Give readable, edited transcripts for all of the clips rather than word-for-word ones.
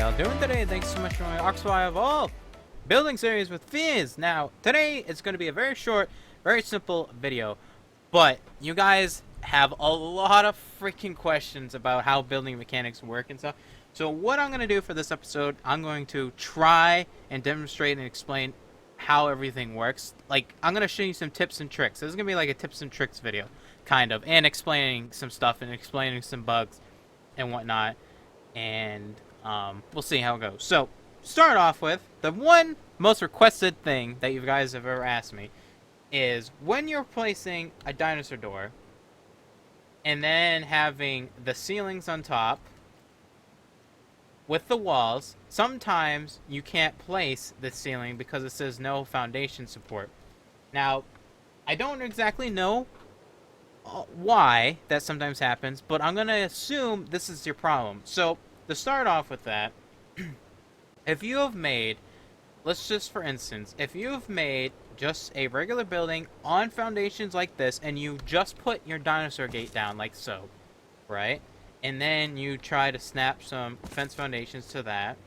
y'all doing today? Thanks so much for my ARK Survival building series with Fizz. Now, today it's going to be a very short, very simple video, but you guys have a lot of freaking questions about how building mechanics work and stuff. So what I'm going to do for this episode, I'm going to try and demonstrate and explain how everything works. Like, I'm going to show you some tips and tricks. This is going to be like a tips and tricks video, kind of, and explaining some stuff and explaining some bugs and whatnot. And we'll see how it goes. So, start off with the one most requested thing that you guys have ever asked me is when you're placing a dinosaur door and then having the ceilings on top with the walls, sometimes you can't place the ceiling because it says no foundation support. Now, I don't exactly know why that sometimes happens, but I'm going to assume this is your problem. So, to start off with that, if you have made, let's just for instance, if you have made just a regular building on foundations like this, and you just put your dinosaur gate down like so, right? And then you try to snap some fence foundations to that,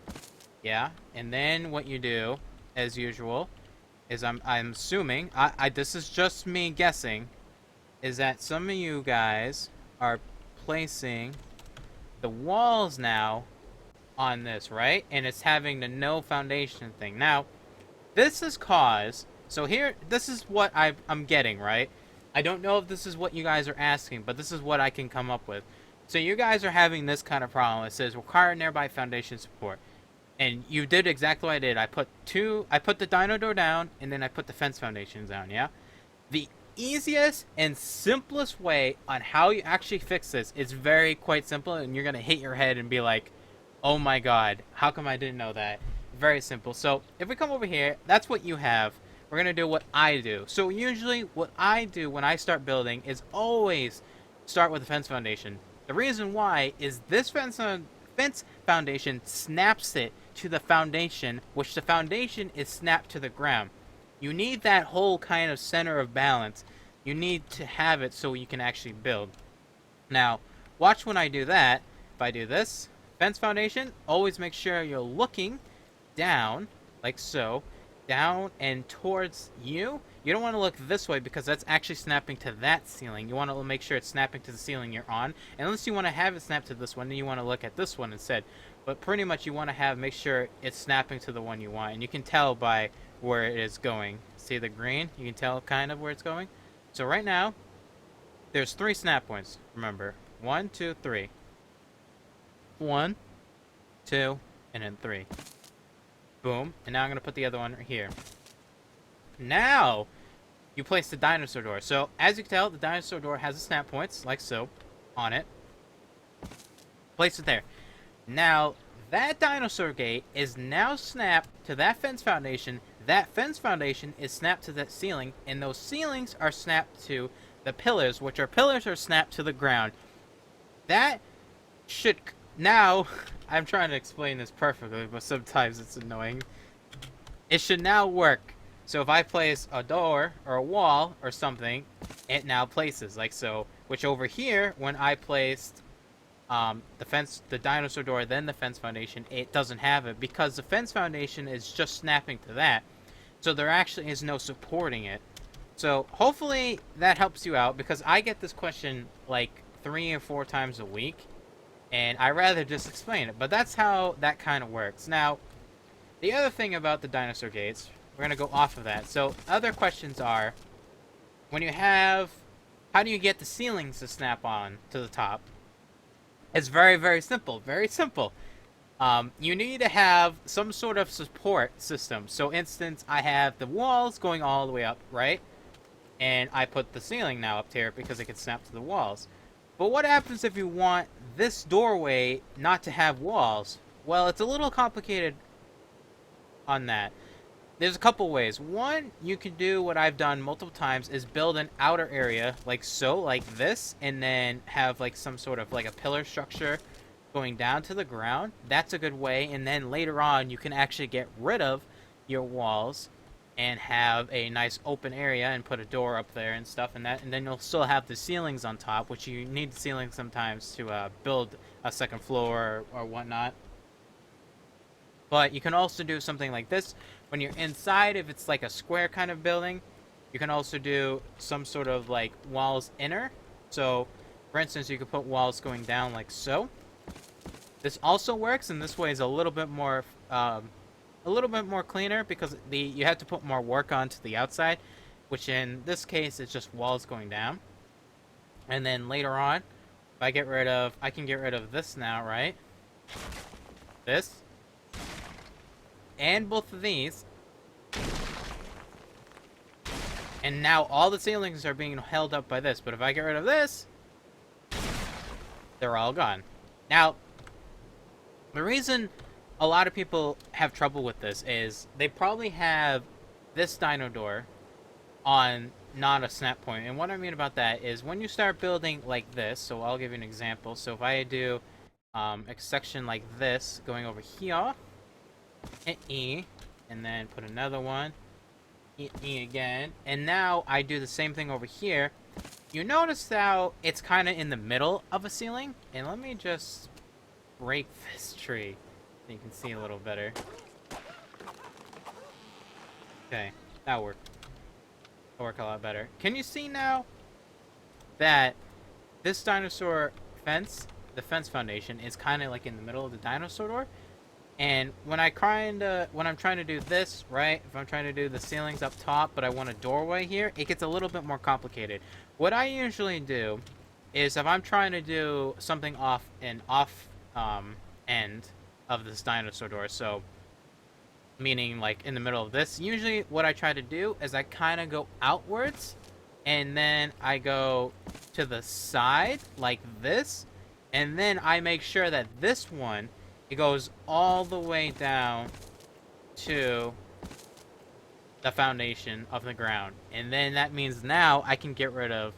yeah? And then what you do, as usual, is I'm assuming, this is just me guessing, is that some of you guys are placing the walls now on this, right? And it's having the no foundation thing. Now, this is cause, so here, this is what I'm getting, right? I don't know if this is what you guys are asking, but this is what I can come up with. So you guys are having this kind of problem. It says require nearby foundation support. And you did exactly what I did. I put the dino door down, and then I put the fence foundations down, yeah? The easiest and simplest way on how you actually fix this is quite simple, and you're gonna hit your head and be like, oh my god, how come I didn't know that? Very simple. So if we come over here, that's what you have. We're gonna do what I do. So usually what I do when I start building is always start with the fence foundation. The reason why is this fence foundation snaps it to the foundation, which the foundation is snapped to the ground. You need that whole kind of center of balance. You need to have it so you can actually build. Now, watch when I do that. If I do this, fence foundation, always make sure you're looking down, like so, down and towards you. You don't want to look this way because that's actually snapping to that ceiling. You want to make sure it's snapping to the ceiling you're on. And unless you want to have it snap to this one, then you want to look at this one instead. But pretty much you want to make sure it's snapping to the one you want. And you can tell by where it is going. See the green? You can tell kind of where it's going. So right now, there's 3 snap points. Remember, 1, 2, 3. 1, 2, and then 3. Boom. And now I'm going to put the other one right here. Now, you place the dinosaur door. So, as you can tell, the dinosaur door has the snap points, like so, on it. Place it there. Now, that dinosaur gate is now snapped to that fence foundation. That fence foundation is snapped to that ceiling, and those ceilings are snapped to the pillars, which are snapped to the ground. That should... Now, I'm trying to explain this perfectly, but sometimes it's annoying. It should now work. So if I place a door or a wall or something, it now places like so. Which over here, when I placed the dinosaur door, then the fence foundation, it doesn't have it because the fence foundation is just snapping to that. So there actually is no supporting it. So hopefully that helps you out because I get this question like 3 or 4 times a week. And I'd rather just explain it. But that's how that kind of works. Now, the other thing about the dinosaur gates, we're going to go off of that. So, other questions are, when you have, how do you get the ceilings to snap on to the top? It's very, very simple. Very simple. You need to have some sort of support system. So, instance, I have the walls going all the way up, right? And I put the ceiling now up here because it can snap to the walls. But what happens if you want this doorway not to have walls? Well, it's a little complicated on that. There's a couple ways. One, you can do what I've done multiple times is build an outer area like so, like this, and then have like some sort of like a pillar structure going down to the ground. That's a good way. And then later on, you can actually get rid of your walls and have a nice open area and put a door up there and stuff and that, and then you'll still have the ceilings on top, which you need the ceilings sometimes to build a second floor or whatnot. But you can also do something like this when you're inside. If it's like a square kind of building, you can also do some sort of like walls inner. So, for instance, you could put walls going down like so. This also works, and this way is a little bit more cleaner because you have to put more work onto the outside, which in this case is just walls going down. And then later on, if I can get rid of this now, right? This. And both of these. And now all the ceilings are being held up by this. But if I get rid of this, they're all gone. Now, the reason a lot of people have trouble with this is they probably have this dino door on not a snap point. And what I mean about that is when you start building like this, so I'll give you an example. So if I do a section like this going over here, hit E, and then put another one, hit E again, and now I do the same thing over here, you notice how it's kind of in the middle of a ceiling. And let me just break this tree so you can see a little better. Okay, that worked. That'll work a lot better. Can you see now that this dinosaur fence, the fence foundation, is kind of like in the middle of the dinosaur door? And when I'm trying to do this, right? If I'm trying to do the ceilings up top, but I want a doorway here, it gets a little bit more complicated. What I usually do is if I'm trying to do something off end of this dinosaur door, so meaning like in the middle of this, usually what I try to do is I kind of go outwards and then I go to the side like this, and then I make sure that this one, it goes all the way down to the foundation of the ground. And then that means now I can get rid of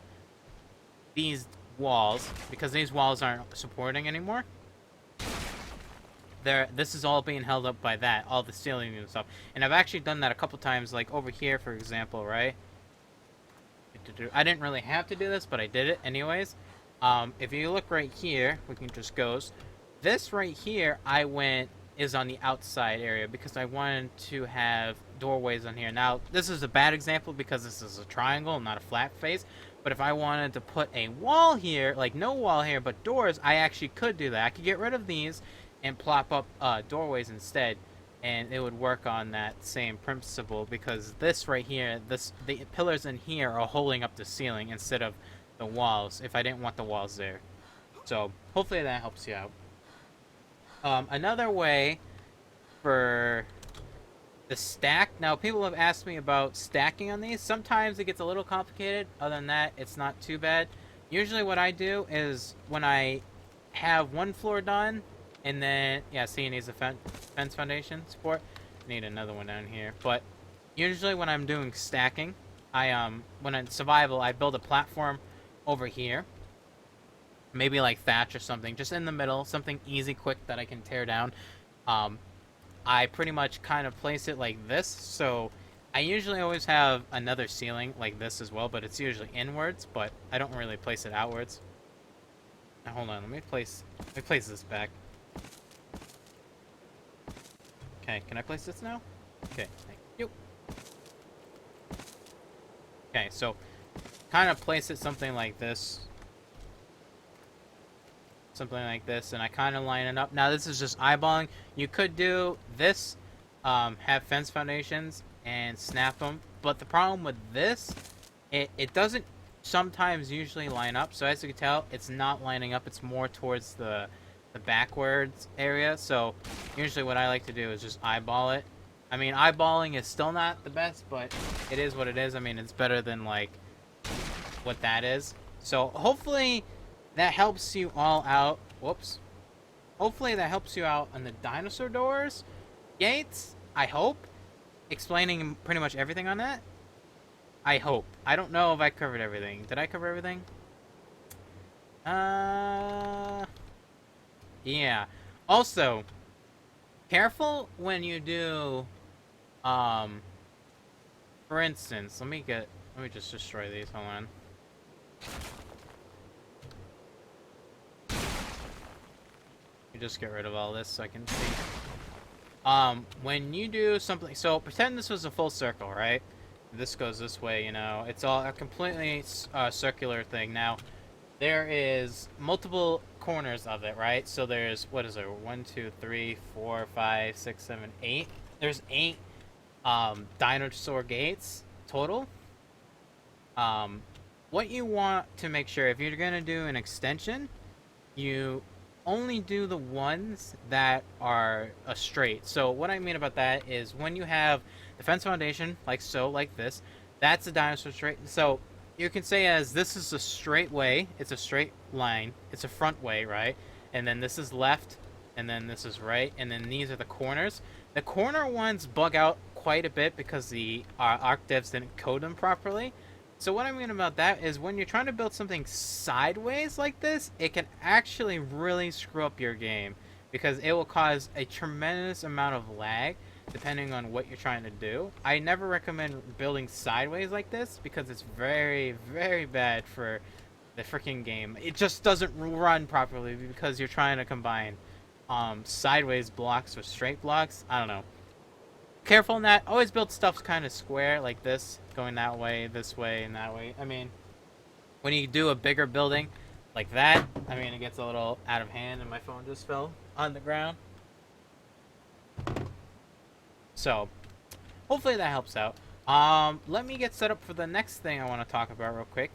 these walls because these walls aren't supporting anymore. This is all being held up by that, all the ceiling and stuff. And I've actually done that a couple times, like over here, for example, right? I didn't really have to do this, but I did it anyways. If you look right here, we can just go. This right here, is on the outside area because I wanted to have doorways on here. Now, this is a bad example because this is a triangle, not a flat face. But if I wanted to put a wall here, like no wall here, but doors, I actually could do that. I could get rid of these and plop up doorways instead, and it would work on that same principle because this right here, the pillars in here are holding up the ceiling instead of the walls if I didn't want the walls there. So hopefully that helps you out. Another way for the stack. Now, people have asked me about stacking on these. Sometimes it gets a little complicated. Other than that, it's not too bad. Usually what I do is when I have one floor done, and then, yeah, see, it needs a fence foundation support. I need another one down here. But usually when I'm doing stacking, when in survival, I build a platform over here. Maybe like thatch or something, just in the middle, something easy, quick that I can tear down. I pretty much kind of place it like this, so I usually always have another ceiling like this as well, but it's usually inwards, but I don't really place it outwards. Now, hold on, let me place this back. Okay, can I place this now? Okay, thank you. Okay, so kind of place it something like this. Something like this, and I kind of line it up. Now, this is just eyeballing. You could do this, have fence foundations and snap them, but the problem with this, it doesn't sometimes usually line up. So as you can tell, it's not lining up. It's more towards the backwards area. So usually what I like to do is just eyeball it. I mean, eyeballing is still not the best, but it is what it is. I mean, it's better than like what that is. So hopefully that helps you all out. Whoops. Hopefully that helps you out on the dinosaur doors, gates, I hope. Explaining pretty much everything on that. I hope. I don't know if I covered everything. Did I cover everything? Yeah. Also, careful when you do, for instance, let me just destroy these. Hold on. Just get rid of all this so I can see. When you do something, so pretend this was a full circle, right? This goes this way, you know. It's all a completely circular thing. Now, there is multiple corners of it, right? So there's, what is there? 1, 2, 3, 4, 5, 6, 7, 8. There's 8 dinosaur gates total. Um, what you want to make sure, if you're gonna do an extension, you only do the ones that are a straight. So what I mean about that is when you have the fence foundation, like so, like this, that's a dinosaur straight. So you can say as this is a straight way, it's a straight line, it's a front way, right? And then this is left, and then this is right, and then these are the corners. The corner ones bug out quite a bit because the ARK devs didn't code them properly. So what I mean about that is when you're trying to build something sideways like this, it can actually really screw up your game because it will cause a tremendous amount of lag depending on what you're trying to do. I never recommend building sideways like this because it's very, very bad for the freaking game. It just doesn't run properly because you're trying to combine sideways blocks with straight blocks. I don't know. Careful in that. Always build stuff kind of square like this, going that way, this way, and that way. I mean, when you do a bigger building like that, I mean, it gets a little out of hand, and my phone just fell on the ground. So, hopefully that helps out. Let me get set up for the next thing I want to talk about real quick.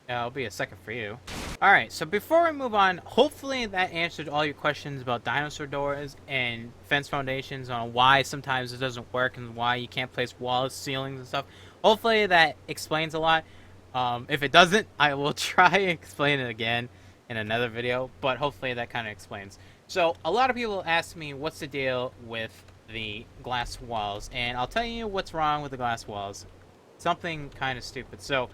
It'll be a second for you. Alright, so before we move on, hopefully that answered all your questions about dinosaur doors and fence foundations on why sometimes it doesn't work and why you can't place walls, ceilings, and stuff. Hopefully that explains a lot. If it doesn't, I will try and explain it again in another video, but hopefully that kind of explains. So, a lot of people ask me what's the deal with the glass walls, and I'll tell you what's wrong with the glass walls. Something kind of stupid. So,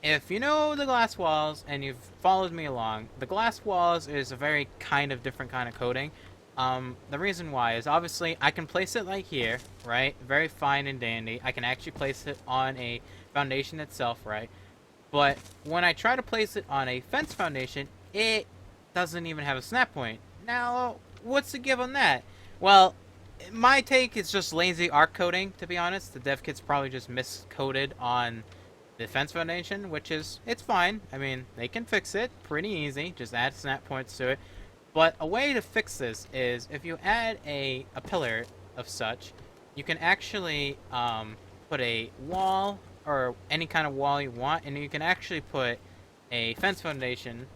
if you know the glass walls and you've followed me along, the glass walls is a very kind of different kind of coating. The reason why is obviously I can place it like here, right? Very fine and dandy. I can actually place it on a foundation itself, right? But when I try to place it on a fence foundation, it doesn't even have a snap point. Now, what's the give on that? Well, my take is just lazy ARK coding, to be honest. The dev kit's probably just miscoded on the fence foundation, which is, it's fine. I mean, they can fix it pretty easy. Just add snap points to it. But a way to fix this is if you add a pillar of such, you can actually put a wall or any kind of wall you want, and you can actually put a fence foundation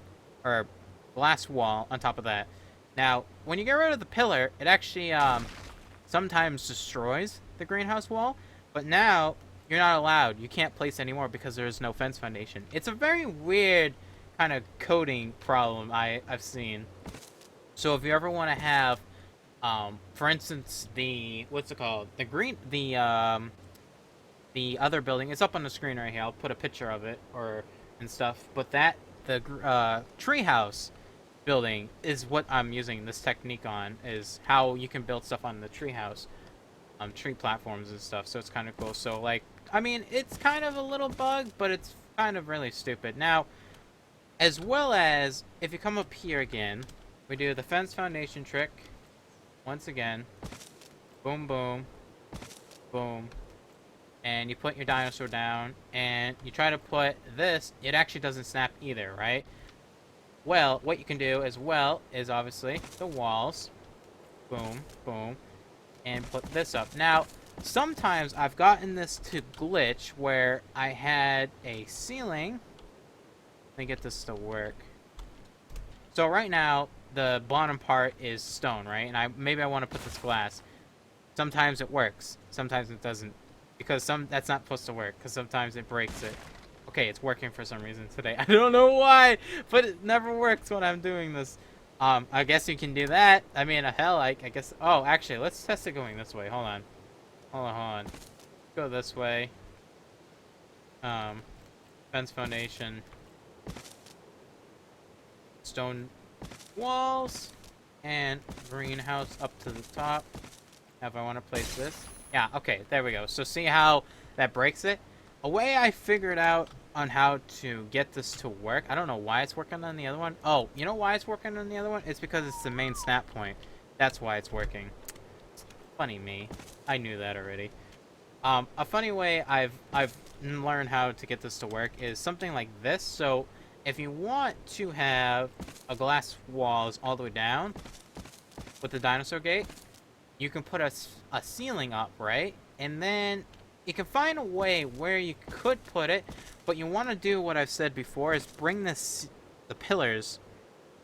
or glass wall on top of that. Now, when you get rid of the pillar, it actually sometimes destroys the greenhouse wall, but now you're not allowed. You can't place anymore because there is no fence foundation. It's a very weird kind of coding problem I've seen. So if you ever want to have, for instance, the what's it called? The other building. It's up on the screen right here. I'll put a picture of it and stuff. But the treehouse building is what I'm using this technique on. Is how you can build stuff on the treehouse, tree platforms and stuff. So it's kind of cool. So like, I mean, it's kind of a little bug, but it's kind of really stupid. Now, as well as if you come up here again, we do the fence foundation trick. Once again, boom, boom, boom. And you put your dinosaur down, and you try to put this, it actually doesn't snap either, right? Well, what you can do as well is obviously the walls. Boom, boom. And put this up. Now, sometimes I've gotten this to glitch where I had a ceiling. Let me get this to work. So right now, the bottom part is stone, right? And maybe I want to put this glass. Sometimes it works. Sometimes it doesn't. Because that's not supposed to work. Because sometimes it breaks it. Okay, it's working for some reason today. I don't know why, but it never works when I'm doing this. I guess you can do that. I mean, hell, I guess. Oh, actually, let's test it going this way. Hold on. Hold on. Go this way. Fence foundation. Stone walls. And greenhouse up to the top. Now if I want to place this. Yeah, okay, there we go. So see how that breaks it? A way I figured out on how to get this to work. I don't know why it's working on the other one. Oh, you know why it's working on the other one? It's because it's the main snap point. That's why it's working. Funny me. I knew that already. A funny way I've learned how to get this to work is something like this. So if you want to have a glass walls all the way down with the dinosaur gate, you can put a ceiling up, right? And then you can find a way where you could put it, but you want to do what I've said before is bring the pillars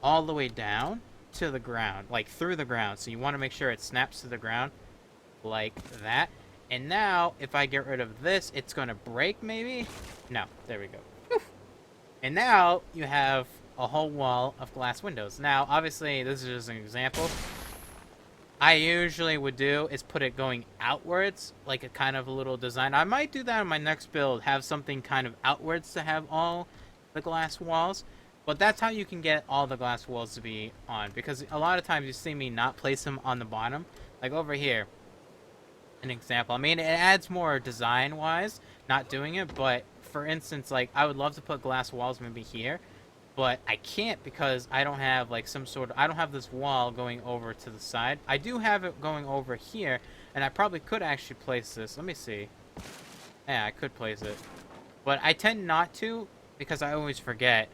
all the way down to the ground, like through the ground. So you want to make sure it snaps to the ground like that. And now, if I get rid of this, it's going to break, maybe? No, there we go. Whew. And now, you have a whole wall of glass windows. Now, obviously, this is just an example. I usually would do is put it going outwards, like a kind of a little design. I might do that in my next build, have something kind of outwards to have all the glass walls. But that's how you can get all the glass walls to be on. Because a lot of times you see me not place them on the bottom. Like over here. An example. I mean, it adds more design-wise, not doing it. But, for instance, like, I would love to put glass walls maybe here. But I can't because I don't have, like, some sort of... I don't have this wall going over to the side. I do have it going over here. And I probably could actually place this. Let me see. Yeah, I could place it. But I tend not to because I always forget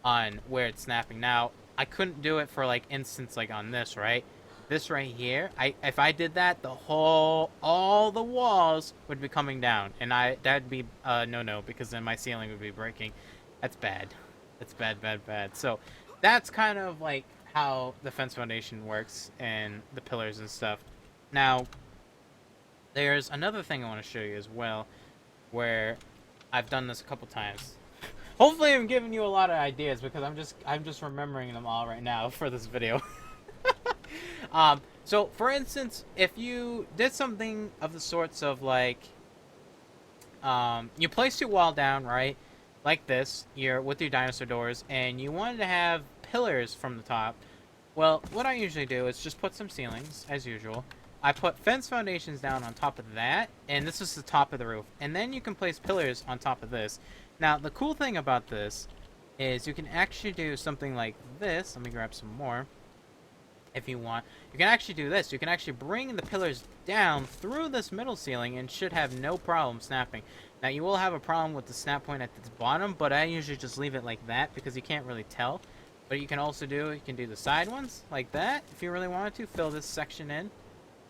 on where it's snapping. Now, I couldn't do it for, like, instance, like, on this, right? This right here, if I did that, all the walls would be coming down. And that'd be, no, because then my ceiling would be breaking. That's bad. That's bad. So, that's kind of, like, how the fence foundation works and the pillars and stuff. Now, there's another thing I want to show you as well, where I've done this a couple times. Hopefully I'm giving you a lot of ideas because I'm just remembering them all right now for this video. So for instance, if you did something of the sorts of like, you placed your wall down, right? Like this, with your dinosaur doors, and you wanted to have pillars from the top. Well, what I usually do is just put some ceilings, as usual. I put fence foundations down on top of that, and this is the top of the roof. And then you can place pillars on top of this. Now, the cool thing about this is you can actually do something like this. Let me grab some more. If you want, you can actually do this. You can actually bring the pillars down through this middle ceiling and should have no problem snapping. Now, you will have a problem with the snap point at the bottom, but I usually just leave it like that because you can't really tell. But you can also you can do the side ones like that if you really wanted to. Fill this section in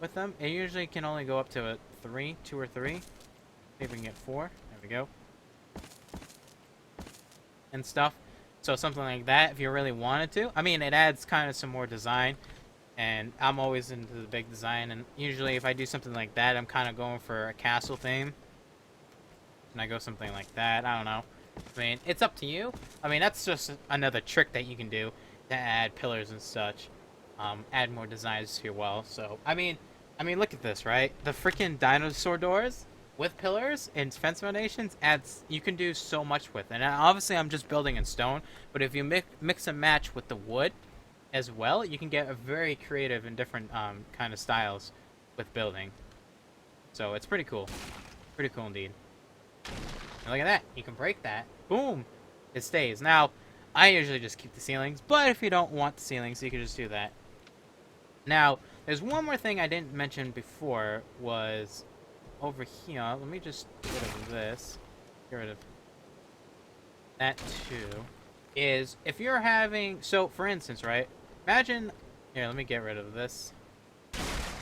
with them. It usually can only go up to a 2 or 3. See if we can get 4. There we go. And stuff. So something like that if you really wanted to. I mean, it adds kind of some more design. And I'm always into the big design. And usually if I do something like that, I'm kind of going for a castle theme. And I go something like that. I don't know. I mean, it's up to you. I mean, that's just another trick that you can do to add pillars and such. Add more designs to your wall. So, I mean, look at this, right? The freaking dinosaur doors with pillars and fence foundations you can do so much with. And obviously I'm just building in stone, but if you mix and match with the wood as well, you can get a very creative and different kind of styles with building. So it's pretty cool. Pretty cool indeed. And look at that. You can break that. Boom. It stays. Now, I usually just keep the ceilings, but if you don't want the ceilings, you can just do that. Now, there's one more thing I didn't mention before was over here. Let me just get rid of this. Get rid of that too. Is if you're having... So, for instance, right? Imagine... Here, let me get rid of this.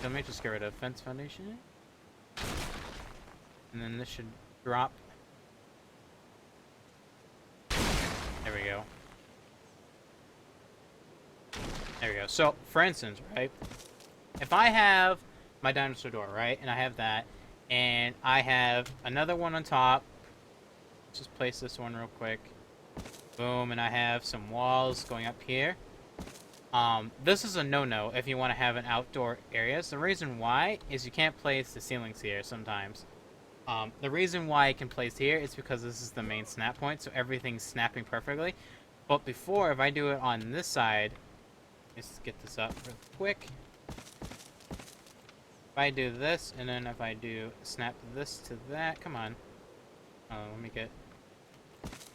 Let me just get rid of fence foundation. And then this should drop. There we go. There we go. So, for instance, right? If I have my dinosaur door, right? And I have that. And I have another one on top. Just place this one real quick. Boom. And I have some walls going up here. This is a no-no if you want to have an outdoor area. So the reason why is you can't place the ceilings here sometimes. The reason why I can place here is because this is the main snap point, so everything's snapping perfectly. But before, if I do it on this side, let's get this up real quick. If I do this, and then if I do snap this to that, come on. Let me get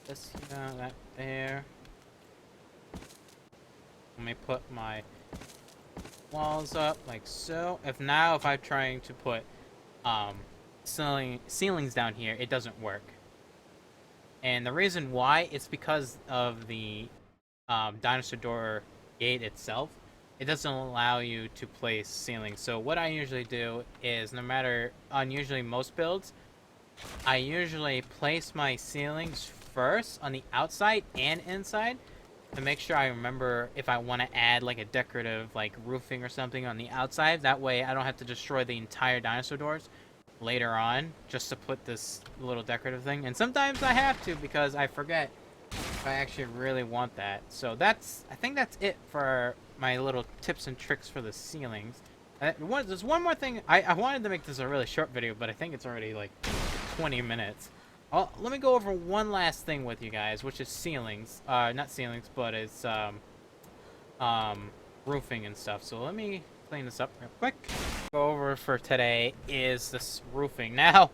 this, that there. Let me put my walls up like so. If I'm trying to put um, ceilings down here, it doesn't work. And the reason why is because of the dinosaur door gate itself. It doesn't allow you to place ceilings. So what I usually do is, no matter on usually most builds, I usually place my ceilings first on the outside and inside to make sure I remember if I want to add like a decorative like roofing or something on the outside. That way I don't have to destroy the entire dinosaur doors later on just to put this little decorative thing. And sometimes I have to because I forget if I actually really want that. So I think that's it for my little tips and tricks for the ceilings. There's one more thing. I wanted to make this a really short video, but I think it's already like 20 minutes. Let me go over one last thing with you guys, which is ceilings. Not ceilings, but it's roofing and stuff. So let me clean this up real quick. Go over for today is this roofing. Now,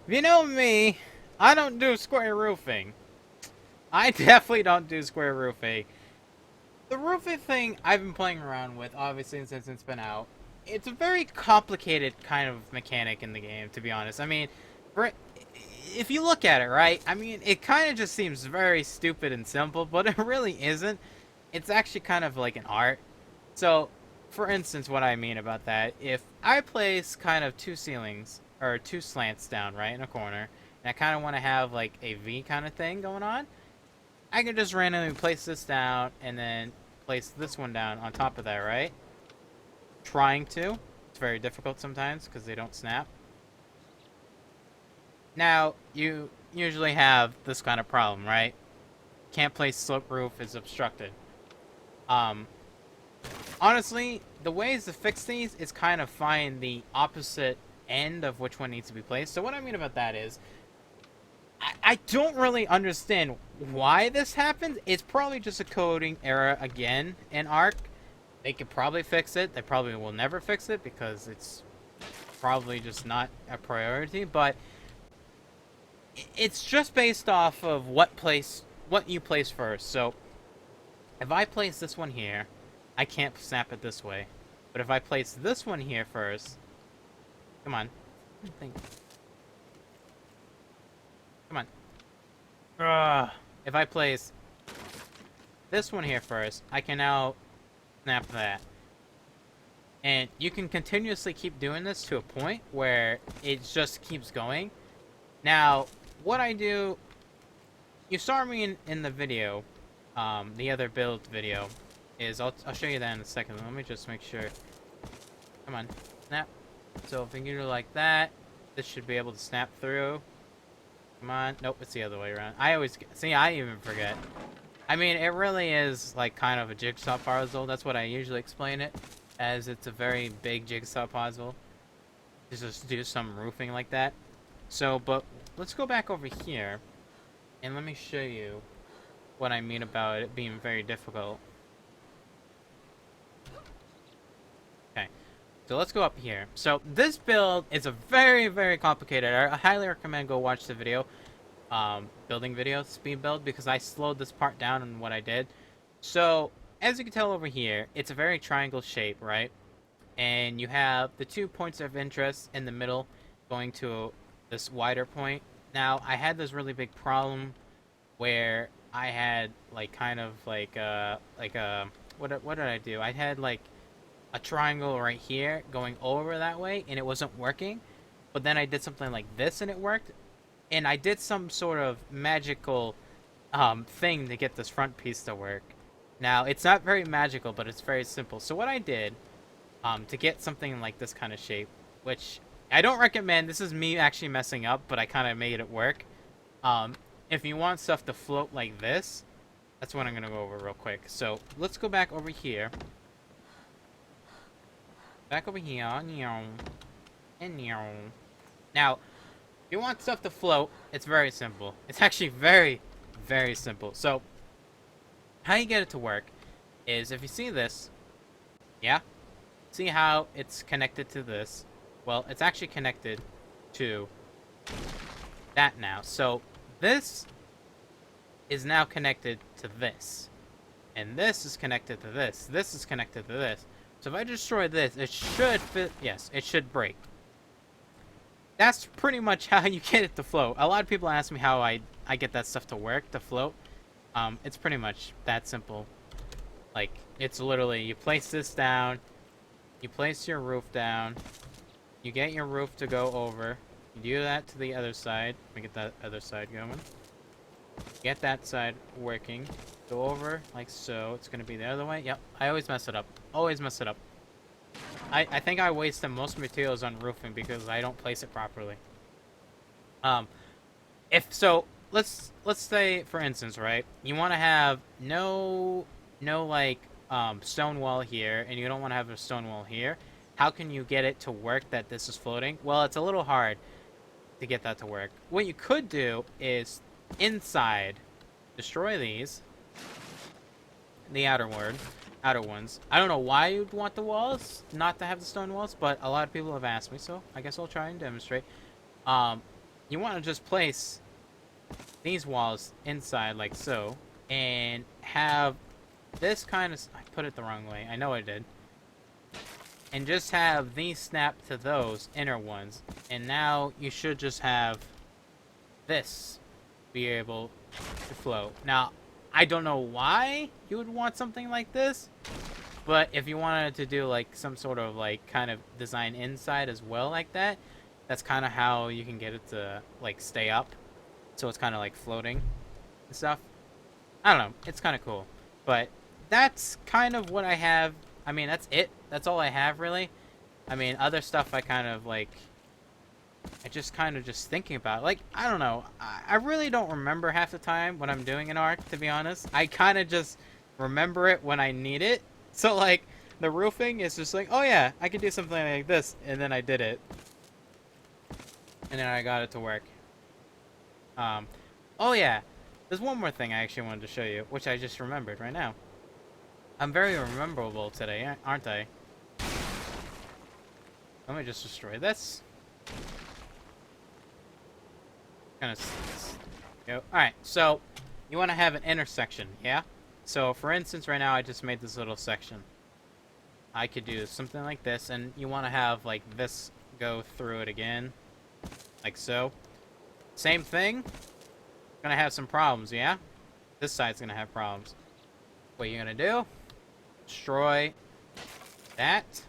if you know me, I don't do square roofing. I definitely don't do square roofing. The roofing thing I've been playing around with, obviously, since it's been out. It's a very complicated kind of mechanic in the game, to be honest. I mean, if you look at it, right? I mean, it kind of just seems very stupid and simple, but it really isn't. It's actually kind of like an art. So, for instance, what I mean about that, if I place kind of two ceilings, or two slants down, right, in a corner, and I kind of want to have like a V kind of thing going on, I can just randomly place this down and then place this one down on top of that, right? Trying to. It's very difficult sometimes because they don't snap. Now, you usually have this kind of problem, right? Can't place slip roof, is obstructed. Honestly, the ways to fix these is kind of find the opposite end of which one needs to be placed. So what I mean about that is, I don't really understand why this happens. It's probably just a coding error again in ARK. They could probably fix it. They probably will never fix it because it's probably just not a priority. But it's just based off of what you place first. So if I place this one here, I can't snap it this way. But if I place this one here first, come on, come on. If I place this one here first, I can now snap that. And you can continuously keep doing this to a point where it just keeps going. Now, what I do, you saw me in the video, the other build video, is I'll show you that in a second. Let me just make sure. Come on, snap. So if you do like that, this should be able to snap through. Come on. Nope, it's the other way around. I even forget. I mean, it really is like kind of a jigsaw puzzle. That's what I usually explain it as. It's a very big jigsaw puzzle. Just do some roofing like that. So, but let's go back over here and let me show you what I mean about it being very difficult. Okay. So let's go up here. So this build is a very, very complicated. I highly recommend go watch the video, building video, speed build, because I slowed this part down in what I did. So as you can tell over here, it's a very triangle shape, right? And you have the 2 points of interest in the middle going to this wider point. Now I had this really big problem where I had like kind of like what did I do? I had like a triangle right here going over that way and it wasn't working, but then I did something like this and it worked, and I did some sort of magical thing to get this front piece to work. Now it's not very magical, but it's very simple. So what I did to get something like this kind of shape, which I don't recommend, this is me actually messing up, but I kind of made it work. If you want stuff to float like this, that's what I'm gonna go over real quick. So let's go back over here. Back over here, and now, if you want stuff to float, it's very simple. It's actually very, very simple. So, how you get it to work is, if you see this, yeah? See how it's connected to this? Well, it's actually connected to that now. So, this is now connected to this. And this is connected to this. This is connected to this. So if I destroy this, it should fit. Yes, it should break. That's pretty much how you get it to float. A lot of people ask me how I get that stuff to work, to float. It's pretty much that simple. Like, it's literally, you place this down, you place your roof down, you get your roof to go over, you do that to the other side. Let me get that other side going. Get that side working. Go over, like so. It's going to be the other way. Yep, I always mess it up. Always mess it up. I think I waste the most materials on roofing because I don't place it properly. If so, let's say, for instance, right, you want to have no like stone wall here, and you don't want to have a stone wall here. How can you get it to work that this is floating? Well, it's a little hard to get that to work. What you could do is inside destroy these, the outer ones. I don't know why you'd want the walls not to have the stone walls, but a lot of people have asked me, so I guess I'll try and demonstrate. You want to just place these walls inside like so, and have this kind of, I put it the wrong way, I know I did, and just have these snap to those inner ones, and now you should just have this be able to float. Now, I don't know why you would want something like this, but if you wanted to do like some sort of like kind of design inside as well like that, that's kind of how you can get it to like stay up, so it's kind of like floating and stuff. I don't know, it's kind of cool, but that's kind of what I have. I mean, that's it. That's all I have, really. I mean, other stuff I kind of like, I just kind of just thinking about, like, I don't know. I really don't remember half the time when I'm doing an ARK, to be honest. I kind of just remember it when I need it. So, like, the roofing is just like, oh yeah, I can do something like this, and then I did it. And then I got it to work. Oh yeah, there's one more thing I actually wanted to show you, which I just remembered right now. I'm very rememberable today, aren't I? Let me just destroy this. Kind of go. Alright, so you want to have an intersection, yeah? So for instance, right now I just made this little section. I could do something like this, and you want to have like this go through it again, like so. Same thing. Gonna have some problems, yeah? This side's gonna have problems. What you're gonna do? Destroy that.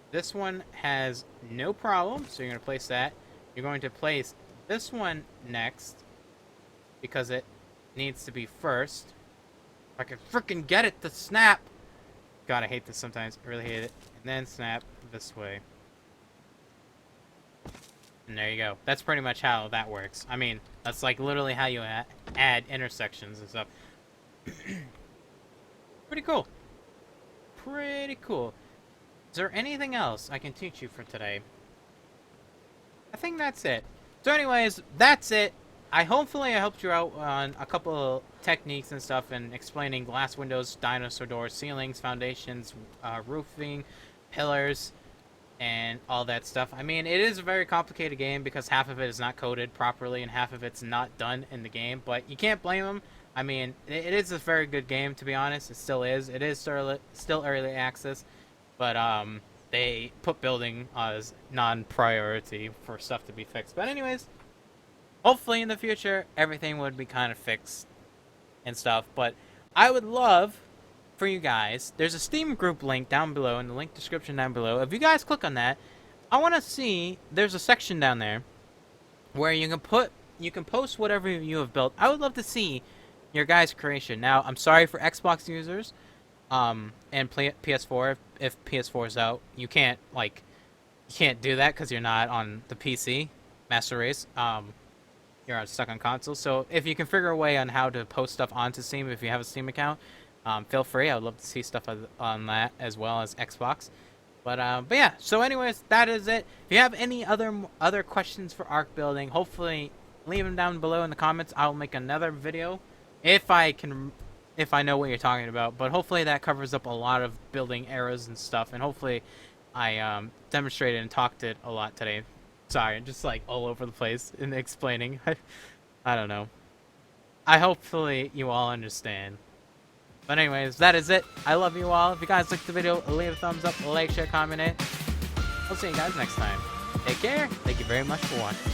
This one has no problem, so you're gonna place that. You're going to place this one next because it needs to be first. If I can freaking get it to snap. God, I hate this sometimes. I really hate it. And then snap this way. And there you go. That's pretty much how that works. I mean, that's like literally how you add intersections and stuff. Pretty cool. Pretty cool. Is there anything else I can teach you for today? I think that's it. So anyways, that's it. Hopefully I helped you out on a couple of techniques and stuff and explaining glass windows, dinosaur doors, ceilings, foundations, roofing, pillars, and all that stuff. I mean, it is a very complicated game because half of it is not coded properly and half of it's not done in the game, but you can't blame them. I mean, it is a very good game, to be honest. It still is. It is still early access, but they put building as non-priority for stuff to be fixed. But anyways, hopefully in the future, everything would be kind of fixed and stuff. But I would love for you guys, there's a Steam group link down below in the link description down below. If you guys click on that, I want to see, there's a section down there where you can post whatever you have built. I would love to see your guys' creation. Now, I'm sorry for Xbox users, and PS4. If PS4 is out, you can't do that because you're not on the PC Master Race. You're stuck on console. So if you can figure a way on how to post stuff onto Steam, if you have a Steam account, feel free. I would love to see stuff on that as well as Xbox. But yeah. So anyways, that is it. If you have any other questions for ARK building, hopefully leave them down below in the comments. I'll make another video if I know what you're talking about. But hopefully that covers up a lot of building errors and stuff. And hopefully I demonstrated and talked it a lot today. Sorry, just like all over the place in explaining. I don't know. Hopefully you all understand. But anyways, that is it. I love you all. If you guys liked the video, leave a thumbs up, like, share, comment it. I'll see you guys next time. Take care. Thank you very much for watching.